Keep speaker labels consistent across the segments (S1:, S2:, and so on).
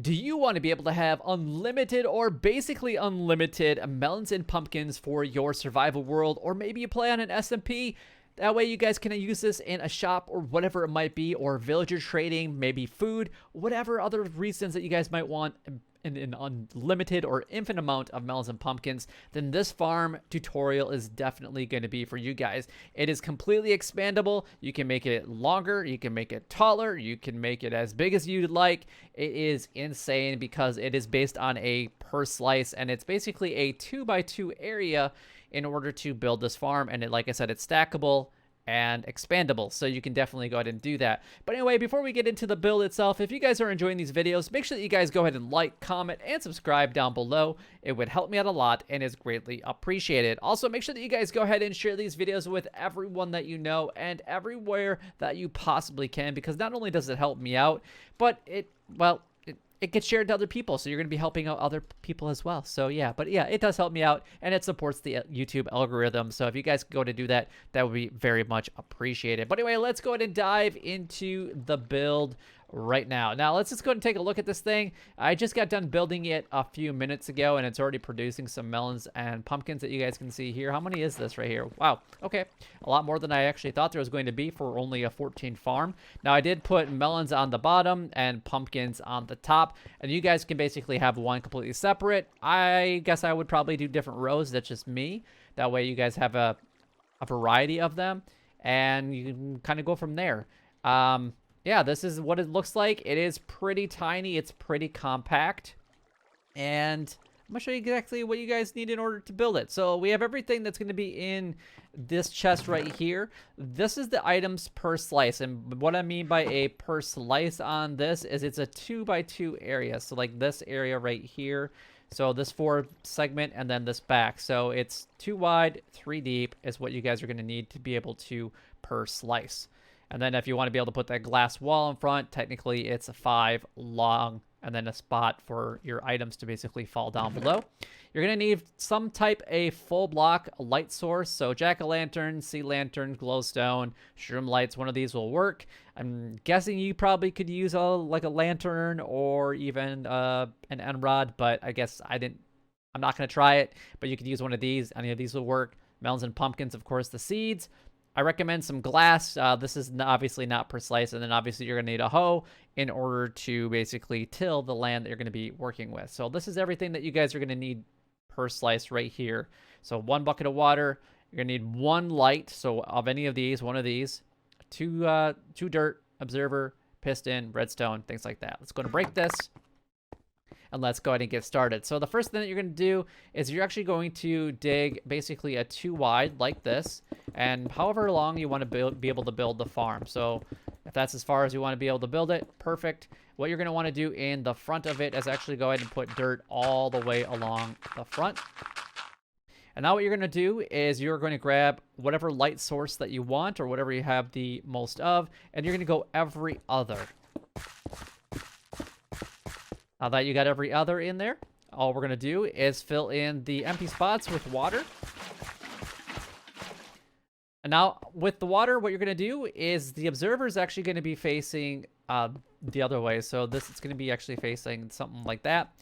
S1: Do you want to be able to have unlimited or basically unlimited melons and pumpkins for your survival world, or maybe you play on an SMP? That way you guys can use this in a shop or whatever it might be, or villager trading, maybe food, whatever other reasons that you guys might want an unlimited or infinite amount of melons and pumpkins, then this farm tutorial is definitely going to be for you guys. It is completely expandable. You can make it longer, you can make it taller, you can make it as big as you'd like. It is insane because it is based on a per slice, and it's basically a 2x2 area in order to build this farm. And like I said, it's stackable and expandable, so you can definitely go ahead and do that. But anyway, before we get into the build itself, if you guys are enjoying these videos, make sure that you guys go ahead and like, comment, and subscribe down below. It would help me out a lot and is greatly appreciated. Also, make sure that you guys go ahead and share these videos with everyone that you know and everywhere that you possibly can, because not only does it help me out, but it gets shared to other people, so you're going to be helping out other people as well. So yeah, but yeah, it does help me out, and it supports the YouTube algorithm. So if you guys go to do that, that would be very much appreciated. But anyway, let's go ahead and dive into the build right now. Now, let's just go ahead and take a look at this thing. I just got done building it a few minutes ago, and it's already producing some melons and pumpkins that you guys can see here. How many is this right here? Wow, okay. A lot more than I actually thought there was going to be for only a 14 farm. Now, I did put melons on the bottom and pumpkins on the top, and you guys can basically have one completely separate. I guess I would probably do different rows. That's just me. That way you guys have a variety of them, and you can kind of go from there. Yeah, this is what it looks like. It is pretty tiny. It's pretty compact. And I'm going to show you exactly what you guys need in order to build it. So we have everything that's going to be in this chest right here. This is the items per slice. And what I mean by a per slice on this is it's a 2x2 area. So like this area right here. So this 4 segment and then this back. So it's 2 wide, 3 deep is what you guys are going to need to be able to per slice. And then if you want to be able to put that glass wall in front, technically it's a 5 long and then a spot for your items to basically fall down below. You're going to need some type a full block light source. So jack-o'-lantern, sea lantern, glowstone, shroom lights, one of these will work. I'm guessing you probably could use like a lantern or even an end rod, but I guess I'm not going to try it, but you could use one of these. Any of these will work. Melons and pumpkins, of course, the seeds. I recommend some glass. This is obviously not per slice. And then obviously you're going to need a hoe in order to basically till the land that you're going to be working with. So this is everything that you guys are going to need per slice right here. So 1 bucket of water. You're going to need 1 light. So of any of these, one of these. 2 dirt, observer, piston, redstone, things like that. Let's go and break this. And let's go ahead and get started. So the first thing that you're going to do is you're actually going to dig basically a 2 wide like this, and however long you want to be able to build the farm. So if that's as far as you want to be able to build it, perfect. What you're going to want to do in the front of it is actually go ahead and put dirt all the way along the front. And now what you're going to do is you're going to grab whatever light source that you want or whatever you have the most of, and you're going to go every other. Now that you got every other in there, all we're going to do is fill in the empty spots with water. And now with the water, what you're going to do is the observer is actually going to be facing the other way. So it's going to be actually facing something like that.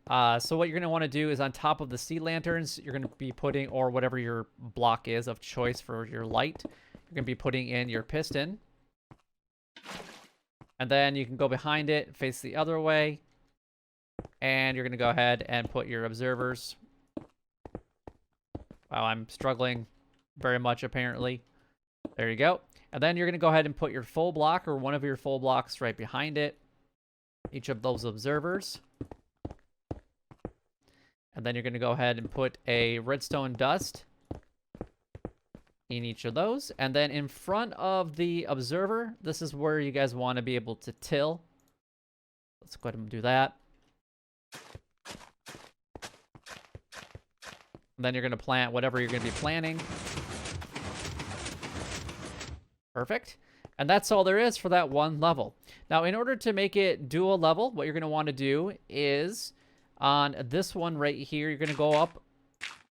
S1: So what you're going to want to do is on top of the sea lanterns, you're going to be putting, or whatever your block is of choice for your light, you're going to be putting in your piston. And then you can go behind it, face the other way. And you're going to go ahead and put your observers. Wow, I'm struggling very much apparently. There you go. And then you're going to go ahead and put your full block or one of your full blocks right behind it. Each of those observers. And then you're going to go ahead and put a redstone dust in each of those. And then in front of the observer, this is where you guys want to be able to till. Let's go ahead and do that. And then you're going to plant whatever you're going to be planting. Perfect. And that's all there is for that one level. Now, in order to make it dual level, what you're going to want to do is on this one right here, you're going to go up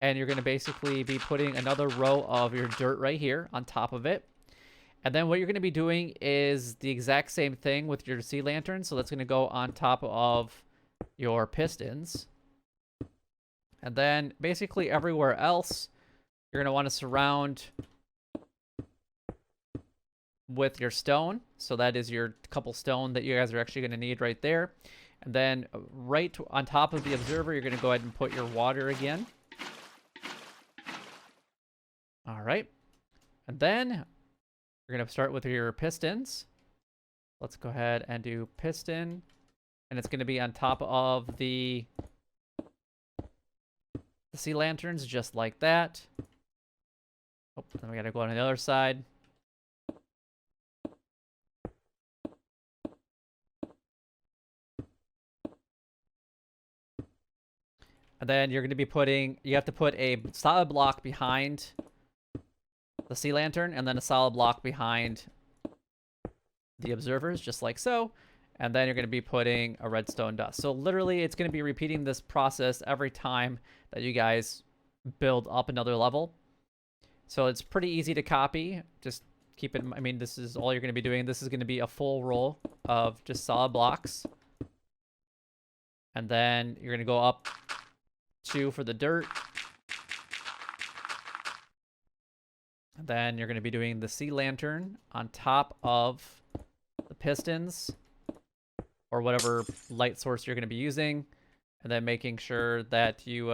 S1: and you're going to basically be putting another row of your dirt right here on top of it. And then what you're going to be doing is the exact same thing with your sea lantern. So that's going to go on top of your pistons. And then basically everywhere else, you're going to want to surround with your stone. So that is your couple stone that you guys are actually going to need right there. And then right on top of the observer, you're going to go ahead and put your water again. All right. And then you're going to start with your pistons. Let's go ahead and do piston. And it's going to be on top of the sea lanterns, just like that. Oh, then we got to go on the other side. And then you're going to be putting, you have to put a solid block behind the sea lantern and then a solid block behind the observers, just like so. And then you're going to be putting a redstone dust. So literally it's going to be repeating this process every time that you guys build up another level. So it's pretty easy to copy. Just keep it, I mean, this is all you're going to be doing. This is going to be a full row of just solid blocks. And then you're going to go up 2 for the dirt. And then you're going to be doing the sea lantern on top of the pistons or whatever light source you're going to be using. And then making sure that you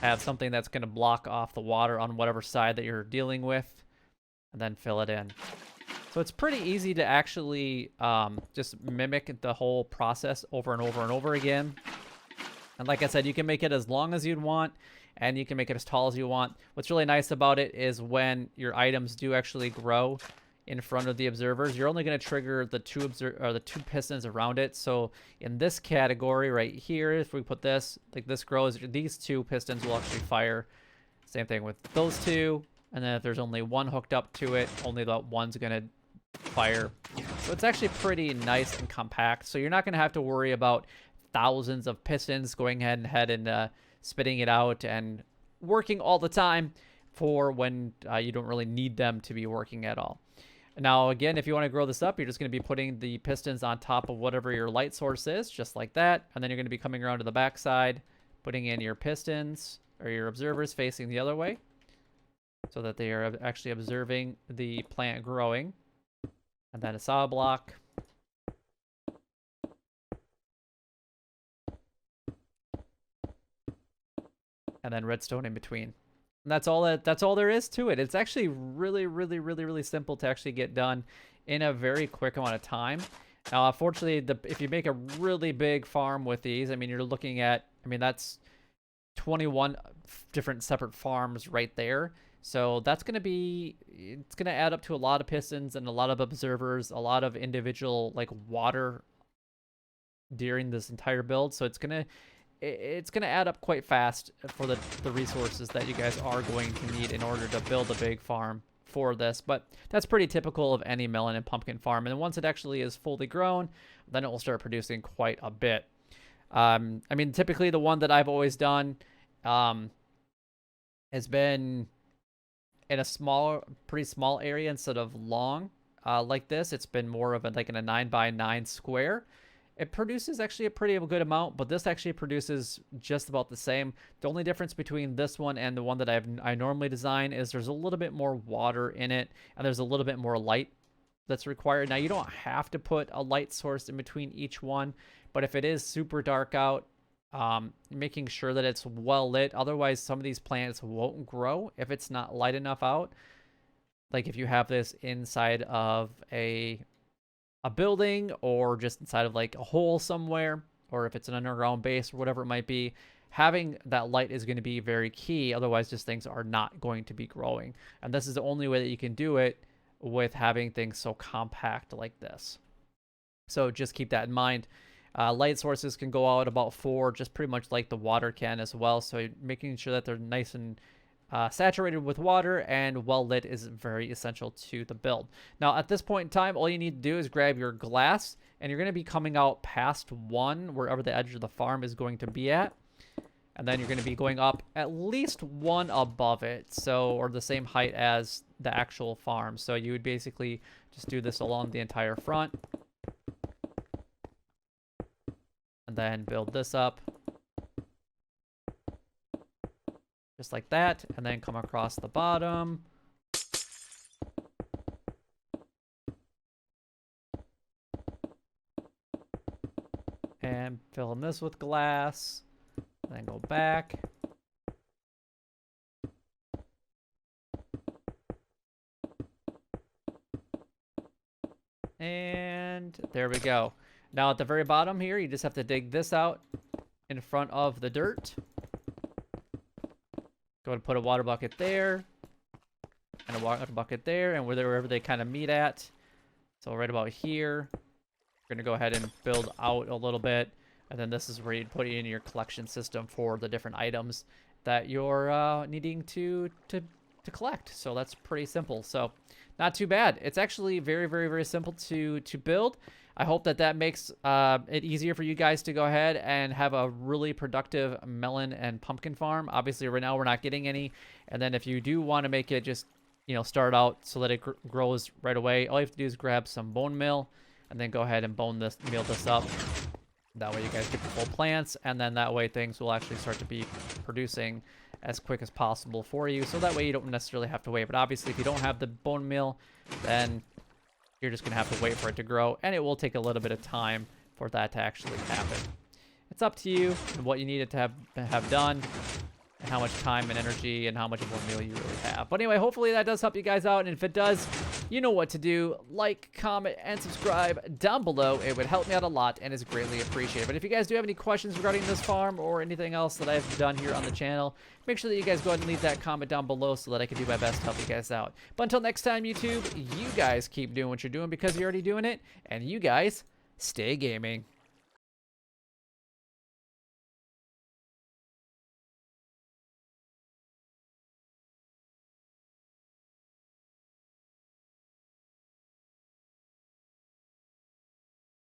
S1: have something that's going to block off the water on whatever side that you're dealing with. And then fill it in. So it's pretty easy to actually just mimic the whole process over and over and over again. And like I said, you can make it as long as you'd want, and you can make it as tall as you want. What's really nice about it is when your items do actually grow in front of the observers, you're only going to trigger the two pistons around it. So in this category right here, if we put this, like this grows, these 2 pistons will actually fire. Same thing with those 2. And then if there's only one hooked up to it, only that one's going to fire. So it's actually pretty nice and compact. So you're not going to have to worry about thousands of pistons going ahead and spitting it out and working all the time for when you don't really need them to be working at all. Now, again, if you want to grow this up, you're just going to be putting the pistons on top of whatever your light source is, just like that. And then you're going to be coming around to the back side, putting in your pistons or your observers facing the other way so that they are actually observing the plant growing. And then a solid block. And then redstone in between. And that's all there is to it. It's actually really simple to actually get done in a very quick amount of time. Now, unfortunately, if you make a really big farm with these, I mean, you're looking at, I mean, that's 21 different separate farms right there. So that's going to be, it's going to add up to a lot of pistons and a lot of observers, a lot of individual like water during this entire build. So it's going to add up quite fast for the resources that you guys are going to need in order to build a big farm for this. But that's pretty typical of any melon and pumpkin farm. And once it actually is fully grown, then it will start producing quite a bit. I mean, typically the one that I've always done has been in a pretty small area instead of long like this. It's been more of like in a 9x9 square. It produces actually a pretty good amount, but this actually produces just about the same. The only difference between this one and the one that I normally design is there's a little bit more water in it, and there's a little bit more light that's required. Now, you don't have to put a light source in between each one, but if it is super dark out, making sure that it's well lit. Otherwise, some of these plants won't grow if it's not light enough out. Like if you have this inside of a building or just inside of like a hole somewhere, or if it's an underground base or whatever it might be, having that light is going to be very key. Otherwise, just things are not going to be growing. And this is the only way that you can do it with having things so compact like this. So just keep that in mind. Light sources can go out about 4, just pretty much like the water can as well. So making sure that they're nice and saturated with water and well lit is very essential to the build. Now, at this point in time, all you need to do is grab your glass, and you're going to be coming out past 1, wherever the edge of the farm is going to be at. And then you're going to be going up at least one above it, so, or the same height as the actual farm. So you would basically just do this along the entire front. And then build this up. Just like that. And then come across the bottom. And fill in this with glass. And then go back. And there we go. Now at the very bottom here, you just have to dig this out in front of the dirt. Go ahead and put a water bucket there. And a water bucket there. And wherever they kind of meet at. So right about here. We're going to go ahead and build out a little bit. And then this is where you'd put in your collection system for the different items that you're needing to collect. So that's pretty simple. So not too bad. It's actually very, very, very simple to build. I hope that makes it easier for you guys to go ahead and have a really productive melon and pumpkin farm. Obviously, right now we're not getting any. And then if you do want to make it just, you know, start out so that it grows right away, all you have to do is grab some bone meal and then go ahead and meal this up. That way you guys get the full plants, and then that way things will actually start to be producing as quick as possible for you. So that way you don't necessarily have to wait. But obviously, if you don't have the bone meal, then you're just going to have to wait for it to grow, and it will take a little bit of time for that to actually happen. It's up to you and what you need it to have done, and how much time and energy and how much bone meal you really have. But anyway, hopefully that does help you guys out, and if it does, you know what to do. Like, comment, and subscribe down below. It would help me out a lot and is greatly appreciated. But if you guys do have any questions regarding this farm or anything else that I've done here on the channel, make sure that you guys go ahead and leave that comment down below so that I can do my best to help you guys out. But until next time, YouTube, you guys keep doing what you're doing because you're already doing it, and you guys stay gaming.